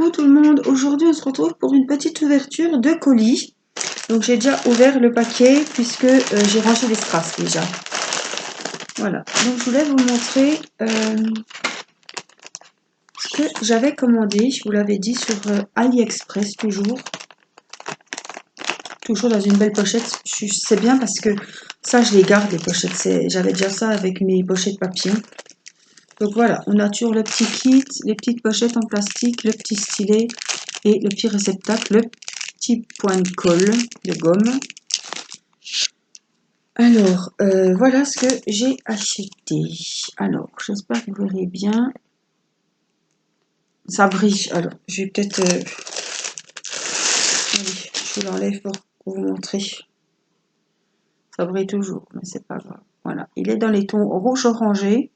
Coucou tout le monde, aujourd'hui on se retrouve pour une petite ouverture de colis. Donc j'ai déjà ouvert le paquet puisque j'ai rangé les strass déjà. Voilà, donc je voulais vous montrer ce que j'avais commandé, je vous l'avais dit sur AliExpress toujours dans une belle pochette. C'est bien parce que ça je les garde les pochettes, j'avais déjà ça avec mes pochettes papillons. Donc voilà, on a toujours le petit kit, les petites pochettes en plastique, le petit stylet et le petit réceptacle, le petit point de colle de gomme. Alors, voilà ce que j'ai acheté. Alors, j'espère que vous verrez bien. Ça brille. Alors, je vais peut-être... Allez, je vous l'enlève pour vous montrer. Ça brille toujours, mais c'est pas grave. Voilà, il est dans les tons rouge orangé.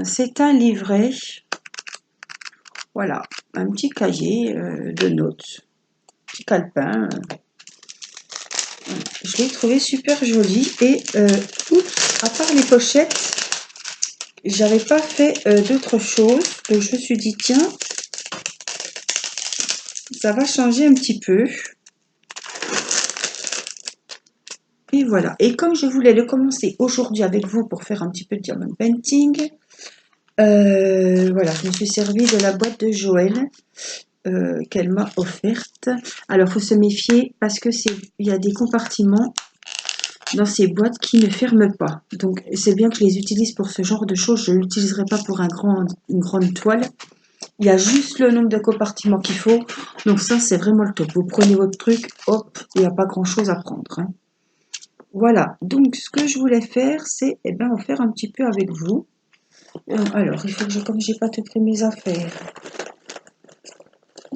C'est un livret. Voilà, un petit cahier de notes. Petit calepin. Je l'ai trouvé super joli. Et, oups, à part les pochettes, j'avais pas fait d'autres choses. Donc, je me suis dit, tiens, ça va changer un petit peu. Et voilà. Et comme je voulais le commencer aujourd'hui avec vous pour faire un petit peu de diamond painting, voilà, je me suis servi de la boîte de Joël qu'elle m'a offerte. Alors, il faut se méfier parce que il y a des compartiments dans ces boîtes qui ne ferment pas. Donc, c'est bien que je les utilise pour ce genre de choses. Je ne l'utiliserai pas pour une grande toile. Il y a juste le nombre de compartiments qu'il faut. Donc ça, c'est vraiment le top. Vous prenez votre truc, hop, il n'y a pas grand-chose à prendre. Hein. Voilà. Donc, ce que je voulais faire, c'est en faire un petit peu avec vous. Alors, il faut que comme j'ai pas tout pris mes affaires,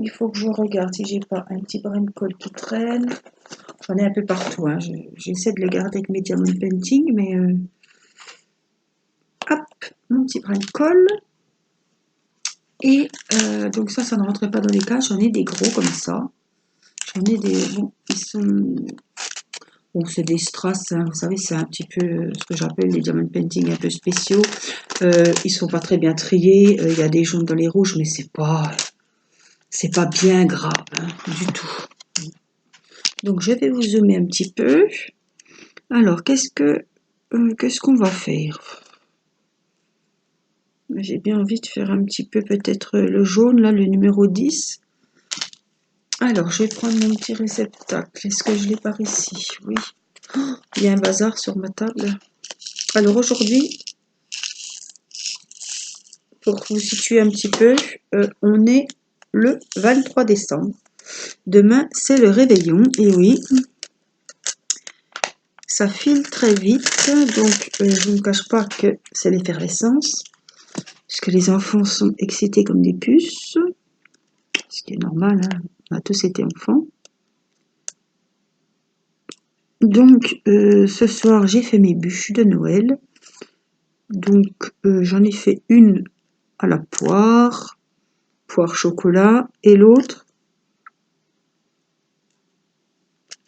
il faut que je regarde si j'ai pas un petit brin de colle qui traîne. J'en ai un peu partout. Hein. J'essaie de les garder avec mes diamond painting, mais hop, mon petit brin de colle. Et donc ça ne rentrait pas dans les cases. J'en ai des gros comme ça. J'en ai des... Bon, ils sont... Bon, c'est des strass, hein, vous savez, c'est un petit peu ce que j'appelle les diamond painting un peu spéciaux. Ils sont pas très bien triés. Il y a des jaunes dans les rouges, mais c'est pas bien grave, hein, du tout. Donc, je vais vous zoomer un petit peu. Alors, qu'est-ce qu'on va faire? J'ai bien envie de faire un petit peu peut-être le jaune, là, le numéro 10. Alors, je vais prendre mon petit réceptacle. Est-ce que je l'ai par ici? Oui. Oh, il y a un bazar sur ma table. Alors, aujourd'hui, pour vous situer un petit peu, on est le 23 décembre. Demain, c'est le réveillon. Et oui, ça file très vite. Donc, je ne cache pas que c'est l'effervescence. Puisque les enfants sont excités comme des puces. Ce qui est normal, hein. On a tous été enfants. Donc, ce soir, j'ai fait mes bûches de Noël. Donc, j'en ai fait une à la poire chocolat, et l'autre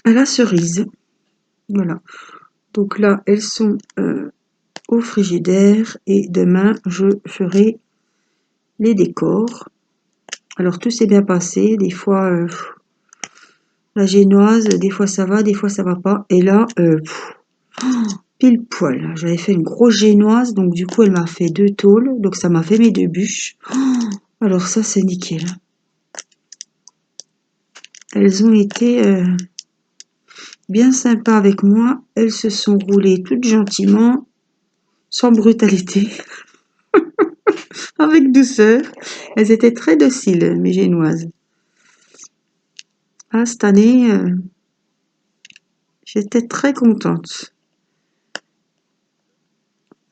à la cerise. Voilà. Donc là, elles sont au frigidaire et demain, je ferai les décors. Alors, tout s'est bien passé. Des fois, la génoise, des fois ça va, des fois ça va pas. Et là, pile poil. J'avais fait une grosse génoise, donc du coup, elle m'a fait 2 tôles. Donc, ça m'a fait mes 2 bûches. Alors ça, c'est nickel. Elles ont été bien sympas avec moi. Elles se sont roulées toutes gentiment, sans brutalité, avec douceur. Elles étaient très dociles, mes génoises. Ah, cette année, j'étais très contente.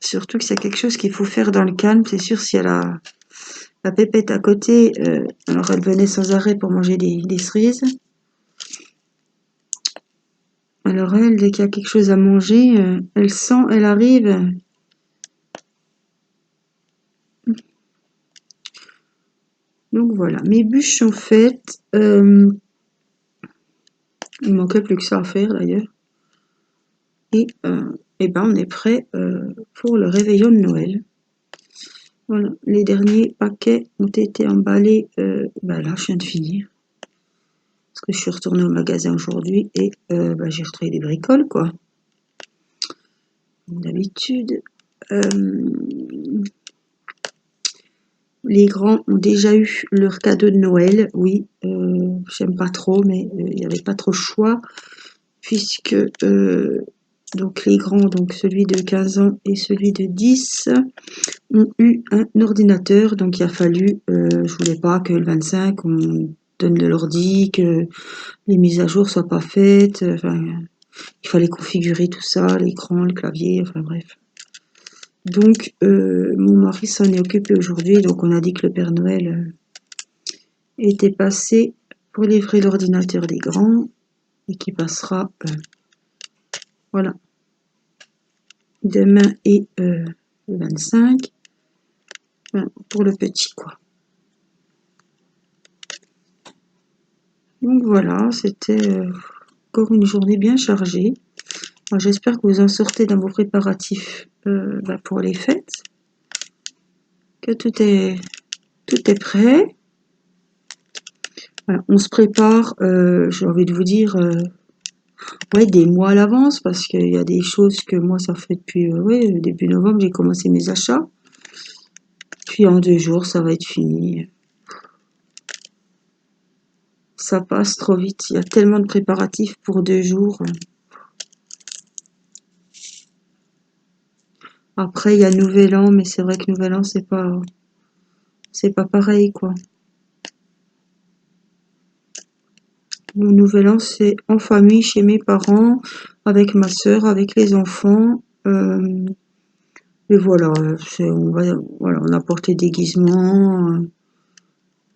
Surtout que c'est quelque chose qu'il faut faire dans le calme. C'est sûr, si elle a la pépette à côté, alors elle venait sans arrêt pour manger des cerises. Alors elle, dès qu'il y a quelque chose à manger, elle sent, elle arrive. Donc voilà, mes bûches sont faites. Il manquait plus que ça à faire d'ailleurs. Et ben on est prêt pour le réveillon de Noël. Voilà, les derniers paquets ont été emballés. Là, je viens de finir. Parce que je suis retournée au magasin aujourd'hui et j'ai retrouvé des bricoles, quoi. Comme d'habitude. Les grands ont déjà eu leur cadeau de Noël. Oui, j'aime pas trop, mais il n'y avait pas trop le choix. Puisque donc les grands, donc celui de 15 ans et celui de 10, ont eu un ordinateur. Donc il a fallu, je voulais pas que le 25, on donne de l'ordi, que les mises à jour soient pas faites. Enfin, il fallait configurer tout ça, l'écran, le clavier, enfin bref. Donc mon mari s'en est occupé aujourd'hui. Donc on a dit que le Père Noël était passé pour livrer l'ordinateur des grands et qui passera voilà demain et le 25 pour le petit, quoi. Donc voilà, c'était encore une journée bien chargée. J'espère que vous en sortez dans vos préparatifs pour les fêtes, que tout est prêt. Voilà, on se prépare, j'ai envie de vous dire, ouais, des mois à l'avance, parce qu'il y a des choses que moi, ça fait depuis début novembre, j'ai commencé mes achats. Puis en 2 jours, ça va être fini. Ça passe trop vite. Il y a tellement de préparatifs pour 2 jours. Après, il y a Nouvel An, mais c'est vrai que Nouvel An, c'est pas pareil, quoi. Mon Nouvel An, c'est en famille, chez mes parents, avec ma sœur, avec les enfants. Et voilà, on a porté déguisement.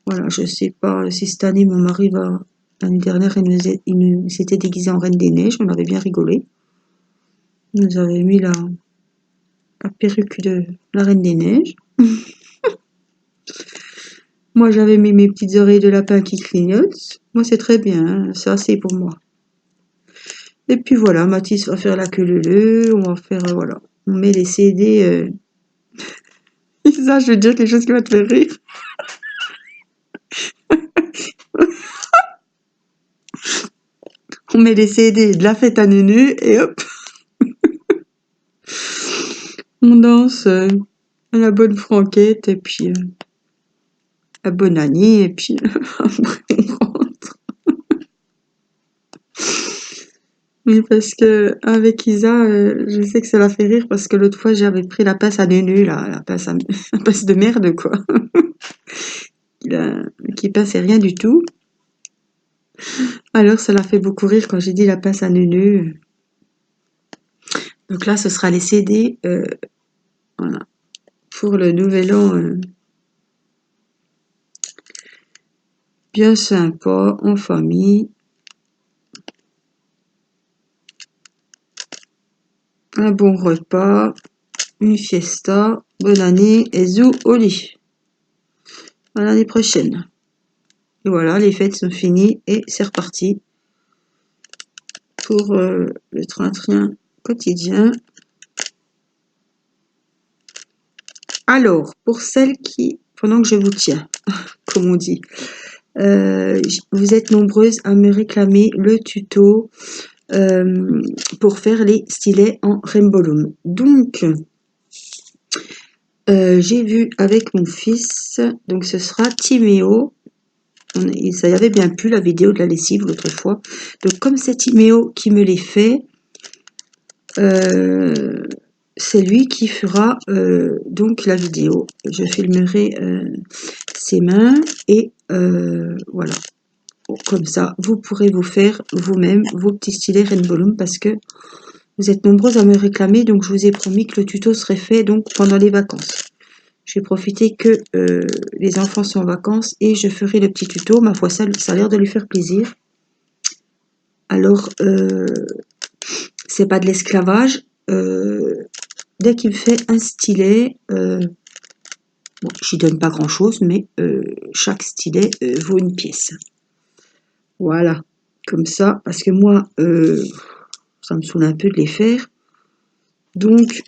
Voilà, je sais pas si cette année, mon mari va. L'année dernière, il s'était déguisé en Reine des Neiges, on avait bien rigolé. Il nous avait mis la perruque de la Reine des Neiges. Moi, j'avais mis mes petites oreilles de lapin qui clignotent. Moi, c'est très bien, hein, c'est assez pour moi. Et puis voilà, Mathis va faire la queue leu, on va faire, voilà. On met les CD. Ça, je veux dire quelque chose qui va te faire rire. On met les CD de la fête à Nunu et hop, on danse à la bonne franquette et puis la bonne Annie et puis après on rentre. Oui, parce que avec Isa, je sais que ça la fait rire parce que l'autre fois j'avais pris la passe à Nunu, là, la passe de merde, quoi. Qui passait rien du tout. Alors ça l'a fait beaucoup rire quand j'ai dit la passe à Nunu. Donc là, ce sera les CD, voilà, pour le nouvel an, bien sympa, en famille. Un bon repas, une fiesta, bonne année et zou au lit. À l'année prochaine. Et voilà, les fêtes sont finies et c'est reparti pour le train-train quotidien. Alors, pour celles qui, pendant que je vous tiens, comme on dit, vous êtes nombreuses à me réclamer le tuto pour faire les stylets en Rainbow Loom. Donc, j'ai vu avec mon fils, donc ce sera Timéo. Ça y avait bien pu la vidéo de la lessive l'autre fois. Donc comme c'est Timéo qui me les fait, c'est lui qui fera donc la vidéo. Je filmerai ses mains et voilà. Comme ça, vous pourrez vous faire vous-même vos petits stylets Rainbow Loom parce que vous êtes nombreux à me réclamer. Donc je vous ai promis que le tuto serait fait donc pendant les vacances. Je vais profiter que les enfants sont en vacances et je ferai le petit tuto. Ma foi, ça a l'air de lui faire plaisir. Alors, c'est pas de l'esclavage. Dès qu'il me fait un stylet, bon, j'y donne pas grand chose, mais chaque stylet vaut une pièce. Voilà, comme ça, parce que moi, ça me saoule un peu de les faire. Donc,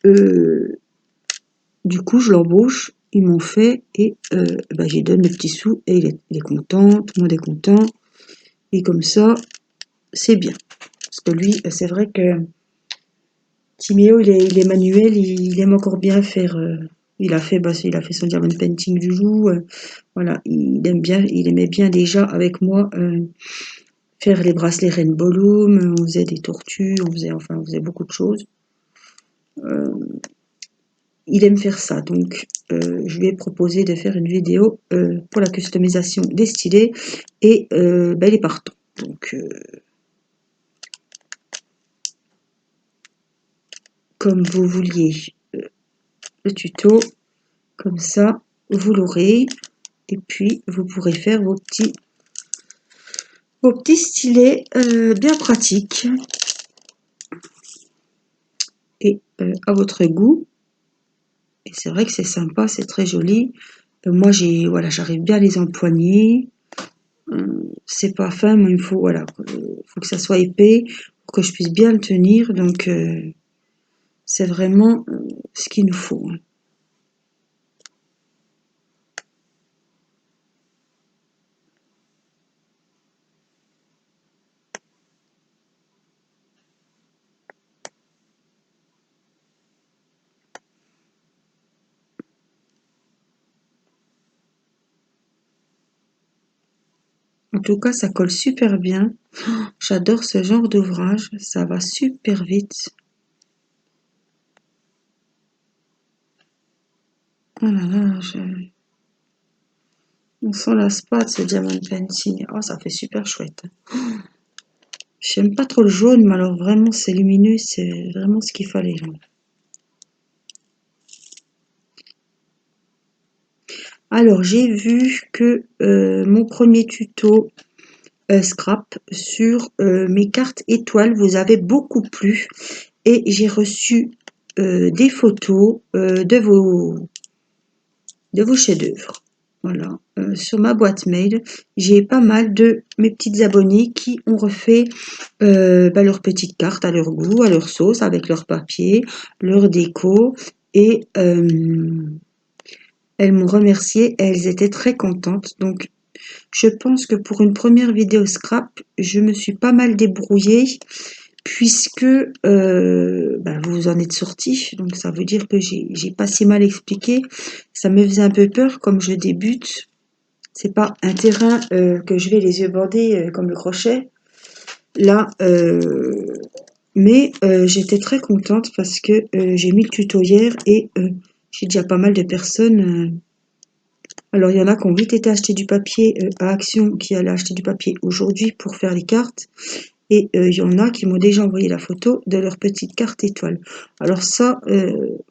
du coup, je l'embauche ils m'ont fait et bah, j'y donne le petit sou et il est content, tout le monde est content. Et comme ça, c'est bien. Parce que lui, c'est vrai que Timéo, il est manuel, il aime encore bien faire. Il a fait son diamond painting du jour. Voilà, il aimait bien déjà avec moi faire les bracelets Rainbow Loom. On faisait des tortues, on faisait beaucoup de choses. Il aime faire ça, donc je lui ai proposé de faire une vidéo pour la customisation des stylés et ben, il est partant. Donc, comme vous vouliez le tuto, comme ça, vous l'aurez. Et puis, vous pourrez faire vos petits stylés bien pratiques et à votre goût. Et c'est vrai que c'est sympa, c'est très joli. Moi, voilà, j'arrive bien à les empoigner. C'est pas fin, mais il faut, voilà, faut que ça soit épais pour que je puisse bien le tenir. Donc, c'est vraiment ce qu'il nous faut. En tout cas, ça colle super bien. J'adore ce genre d'ouvrage, ça va super vite. Oh là là, on s'en lasse pas de ce diamond painting. Oh, ça fait super chouette. J'aime pas trop le jaune, mais alors vraiment, c'est lumineux, c'est vraiment ce qu'il fallait. Là. Alors, j'ai vu que mon premier tuto scrap sur mes cartes étoiles vous avez beaucoup plu et j'ai reçu des photos de vos chefs-d'œuvre. Voilà, sur ma boîte mail, j'ai pas mal de mes petites abonnées qui ont refait bah, leurs petites cartes à leur goût, à leur sauce, avec leur papier, leur déco et elles m'ont remercié et elles étaient très contentes. Donc je pense que pour une première vidéo scrap, je me suis pas mal débrouillée puisque bah, vous en êtes sortis. Donc ça veut dire que j'ai pas si mal expliqué. Ça me faisait un peu peur comme je débute. C'est pas un terrain que je vais les yeux bandés comme le crochet. Là, mais j'étais très contente parce que j'ai mis le tuto hier et j'ai déjà pas mal de personnes. Alors, il y en a qui ont vite été acheter du papier à Action, qui allaient acheter du papier aujourd'hui pour faire les cartes. Et il y en a qui m'ont déjà envoyé la photo de leur petite carte étoile. Alors ça, vous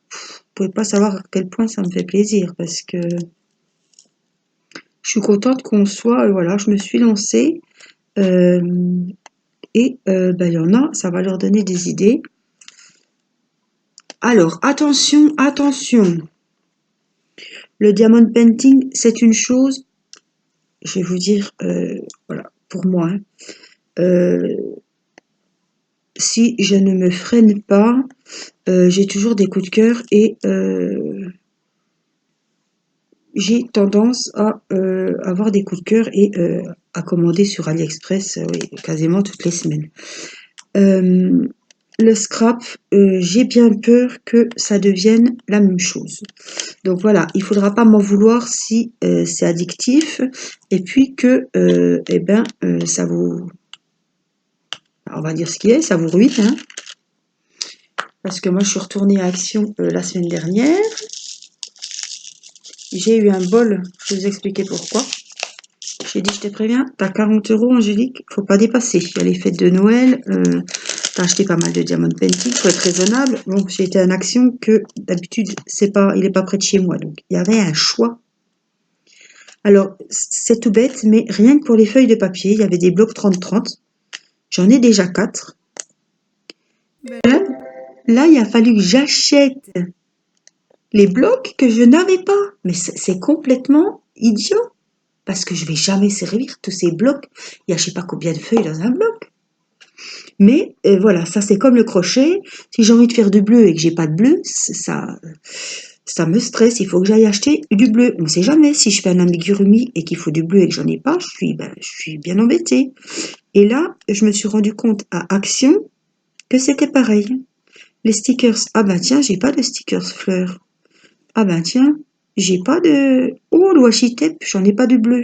pouvez pas savoir à quel point ça me fait plaisir parce que je suis contente qu'on soit, voilà, je me suis lancée et ben, il y en a, ça va leur donner des idées. Alors, attention, attention. Le diamond painting, c'est une chose, je vais vous dire, voilà, pour moi, si je ne me freine pas, j'ai toujours des coups de cœur et j'ai tendance à avoir des coups de cœur et à commander sur AliExpress oui, quasiment toutes les semaines. Le scrap, j'ai bien peur que ça devienne la même chose. Donc voilà, il ne faudra pas m'en vouloir si c'est addictif et puis que eh ben, ça vous... On va dire ce qui est, ça vous ruine. Hein, parce que moi, je suis retournée à Action la semaine dernière. J'ai eu un bol, je vais vous expliquer pourquoi. J'ai dit, je te préviens, t'as 40 €, Angélique, faut pas dépasser. Il y a les fêtes de Noël, t'as acheté pas mal de diamond painting, faut être raisonnable. Bon, j'ai été en Action que d'habitude, il est pas près de chez moi, donc il y avait un choix. Alors, c'est tout bête, mais rien que pour les feuilles de papier, il y avait des blocs 30-30. J'en ai déjà 4. Là, il a fallu que j'achète les blocs que je n'avais pas. Mais c'est complètement idiot. Parce que je vais jamais servir tous ces blocs. Il y a je sais pas combien de feuilles dans un bloc. Mais voilà, ça c'est comme le crochet. Si j'ai envie de faire du bleu et que j'ai pas de bleu, Ça me stresse, il faut que j'aille acheter du bleu. On ne sait jamais si je fais un amigurumi et qu'il faut du bleu et que j'en ai pas, je suis bien embêtée. Et là, je me suis rendu compte à Action que c'était pareil. Les stickers, ah ben tiens, j'ai pas de stickers fleurs. Ah ben tiens, j'ai pas de... Oh, le washi tape, j'en ai pas de bleu.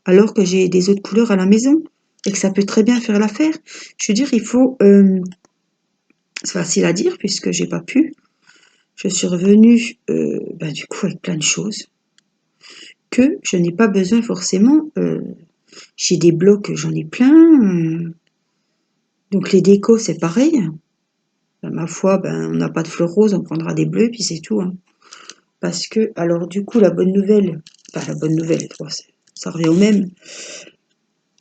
Alors que j'ai des autres couleurs à la maison et que ça peut très bien faire l'affaire. Je veux dire, il faut... c'est facile à dire puisque j'ai pas pu. Je suis revenue du coup avec plein de choses que je n'ai pas besoin forcément. J'ai des blocs, j'en ai plein. Donc les décos, c'est pareil. Ben, ma foi, on n'a pas de fleurs roses, on prendra des bleus, puis c'est tout. Hein. Parce que, alors du coup, la bonne nouvelle, ça revient au même.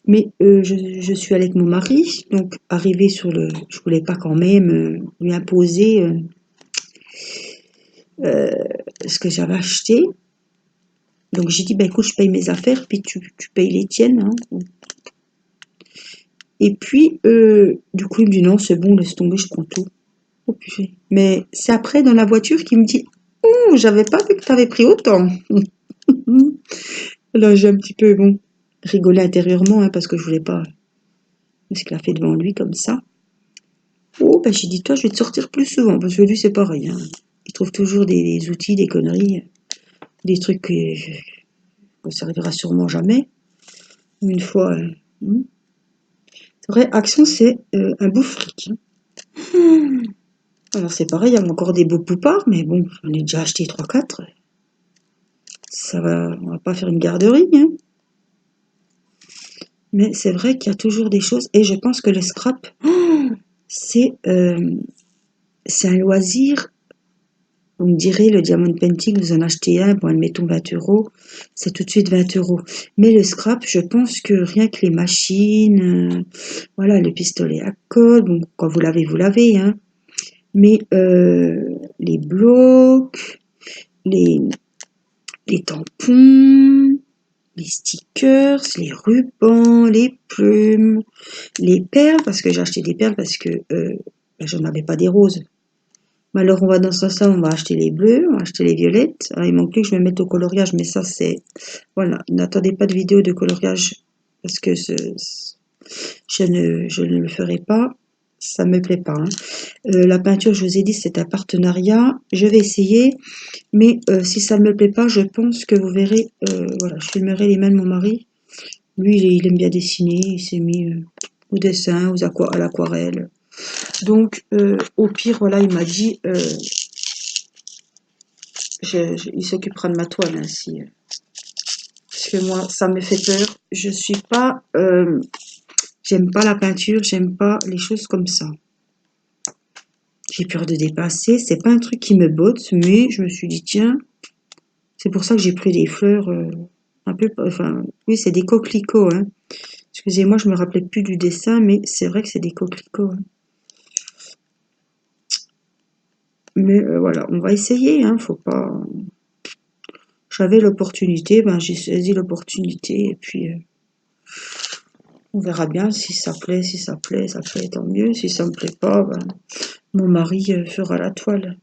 Mais je suis allée avec mon mari, donc arrivé sur le... Je voulais pas quand même lui imposer ce que j'avais acheté. Donc j'ai dit, écoute, je paye mes affaires, puis tu payes les tiennes. Hein. Et puis, du coup, il me dit, non, c'est bon, laisse tomber, je prends tout. Oh, purée. Mais c'est après, dans la voiture, qu'il me dit, oh, j'avais pas vu que tu avais pris autant. Là, j'ai un petit peu, rigolé intérieurement, hein, parce que je voulais pas ce qu'il a fait devant lui, comme ça. Oh, j'ai dit, toi, je vais te sortir plus souvent, parce que lui, c'est pareil. Hein. Il trouve toujours des outils, des conneries, des trucs qu'on ne servira sûrement jamais. Une fois, c'est vrai, Action, c'est un beau fric. Hein. Alors, c'est pareil, il y a encore des beaux poupards, mais bon, j'en ai déjà acheté 3-4. Ça va, on va pas faire une garderie, hein. Mais c'est vrai qu'il y a toujours des choses, et je pense que le scrap, c'est un loisir. Vous me direz, le diamond painting, vous en achetez un, bon, admettons 20 €, c'est tout de suite 20 €. Mais le scrap, je pense que rien que les machines, voilà, le pistolet à colle, bon, quand vous l'avez, hein. Mais les blocs, les, les tampons, les stickers, les rubans, les plumes, les perles, parce que j'ai acheté des perles parce que je n'avais pas des roses. Mais alors on va dans ce sens-là, on va acheter les bleus, on va acheter les violettes. Alors, il manque plus que je me mette au coloriage, mais ça c'est... Voilà, n'attendez pas de vidéo de coloriage parce que je ne le ferai pas. Ça me plaît pas. Hein. La peinture, je vous ai dit, c'est un partenariat. Je vais essayer, mais si ça ne me plaît pas, je pense que vous verrez, voilà, je filmerai les mains de mon mari. Lui, il aime bien dessiner, il s'est mis au dessin, à l'aquarelle. Donc, au pire, voilà, il m'a dit, il s'occupera de ma toile ainsi. Parce que moi, ça me fait peur. Je suis pas, j'aime pas la peinture, j'aime pas les choses comme ça. J'ai peur de dépasser. C'est pas un truc qui me botte, mais je me suis dit tiens, c'est pour ça que j'ai pris des fleurs un peu, enfin, oui, c'est des coquelicots. Hein. Excusez-moi, je me rappelais plus du dessin, mais c'est vrai que c'est des coquelicots. Hein. Mais voilà, on va essayer. Hein, faut pas. J'avais l'opportunité, j'ai saisi l'opportunité et puis on verra bien si ça plaît, ça plaît, tant mieux. Si ça me plaît pas, mon mari fera la toile.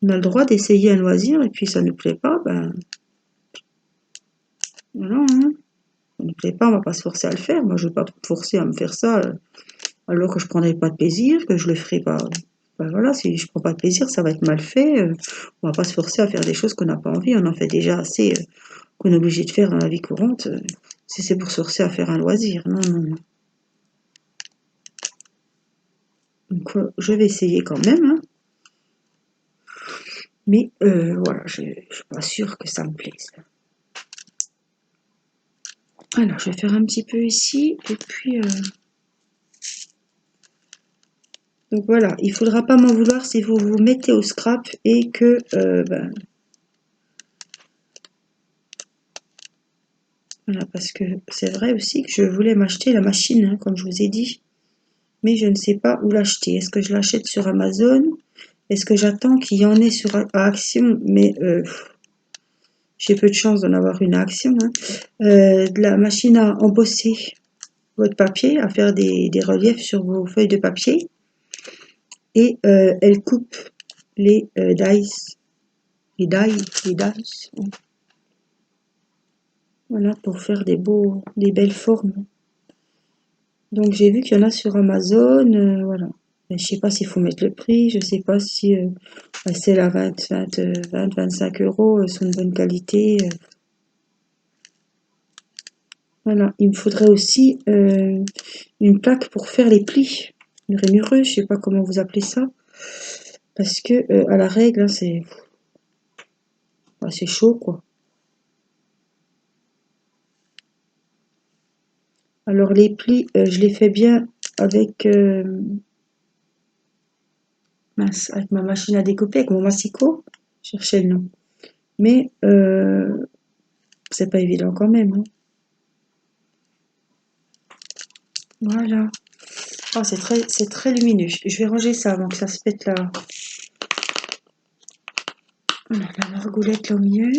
On a le droit d'essayer un loisir et puis ça ne plaît pas, voilà. Hein. Ça ne plaît pas, on va pas se forcer à le faire. Moi, je vais pas me forcer à me faire ça alors que je prendrai pas de plaisir, que je le ferai pas. Voilà, si je prends pas de plaisir, ça va être mal fait. On va pas se forcer à faire des choses qu'on n'a pas envie. On en fait déjà assez qu'on est obligé de faire dans la vie courante. Si c'est pour se forcer à faire un loisir, non, non, non. Donc, je vais essayer quand même. Hein. Mais voilà, je ne suis pas sûre que ça me plaise. Alors, je vais faire un petit peu ici. Et puis... donc voilà, il ne faudra pas m'en vouloir si vous vous mettez au scrap et que... voilà, parce que c'est vrai aussi que je voulais m'acheter la machine, hein, comme je vous ai dit. Mais je ne sais pas où l'acheter. Est-ce que je l'achète sur Amazon? Est-ce que j'attends qu'il y en ait sur Action? Mais j'ai peu de chance d'en avoir une à Action. Hein. De la machine à embosser votre papier, à faire des reliefs sur vos feuilles de papier. Et elle coupe les dice, les dice. Voilà, pour faire des belles formes. Donc j'ai vu qu'il y en a sur Amazon, voilà. Mais je sais pas s'il faut mettre le prix, je sais pas si celles à 25 euros sont de bonne qualité. Voilà, il me faudrait aussi une plaque pour faire les plis, une rainureuse, je sais pas comment vous appelez ça, parce que à la règle, hein, c'est chaud quoi. Alors les plis, je les fais bien avec mince, avec ma machine à découper, avec mon massicot, je cherchais le nom. Mais c'est pas évident quand même, hein. Voilà. Oh, c'est très lumineux. Je vais ranger ça avant que ça se pète là. Voilà, la margoulette là au milieu.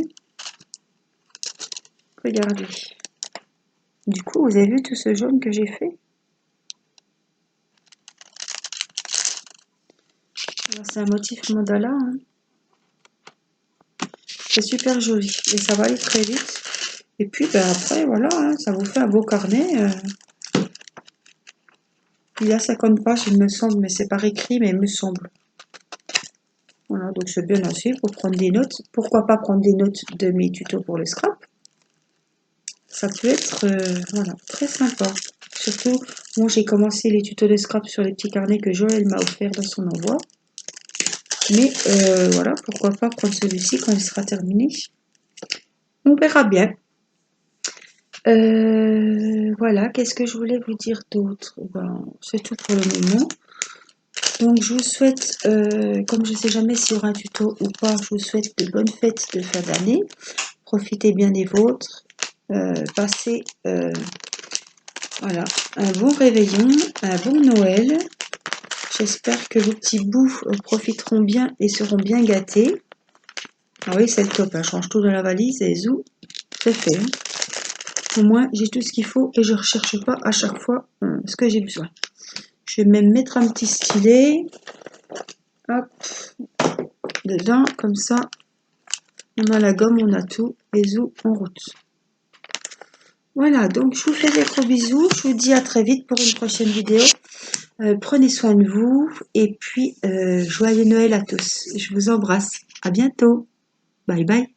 Regardez. Du coup, vous avez vu tout ce jaune que j'ai fait? Alors, c'est un motif mandala, hein. C'est super joli et ça va aller très vite. Et puis ben, après, voilà, hein, ça vous fait un beau carnet. Il y a 50 pages, il me semble, mais c'est par écrit, mais il me semble. Voilà, donc c'est bien assez pour prendre des notes. Pourquoi pas prendre des notes de mes tutos pour le scrap? Ça peut être voilà, très sympa. Surtout, moi j'ai commencé les tutos de scrap sur les petits carnets que Joël m'a offert dans son envoi. Mais voilà, pourquoi pas prendre celui-ci quand il sera terminé. On verra bien. Voilà, qu'est-ce que je voulais vous dire d'autre? Ben, c'est tout pour le moment. Donc je vous souhaite, comme je ne sais jamais s'il y aura un tuto ou pas, je vous souhaite de bonnes fêtes de fin d'année. Profitez bien des vôtres. Passez voilà, un bon réveillon, un bon Noël. J'espère que vos petits bouts profiteront bien et seront bien gâtés. Ah oui, c'est le top, hein. Je range tout dans la valise et zou, c'est fait, hein. Au moins, j'ai tout ce qu'il faut et je ne recherche pas à chaque fois ce que j'ai besoin. Je vais même mettre un petit stylet. Hop, dedans, comme ça, on a la gomme, on a tout, et zou, en route. Voilà, donc je vous fais des gros bisous, je vous dis à très vite pour une prochaine vidéo. Prenez soin de vous, et puis joyeux Noël à tous. Je vous embrasse, à bientôt, bye bye.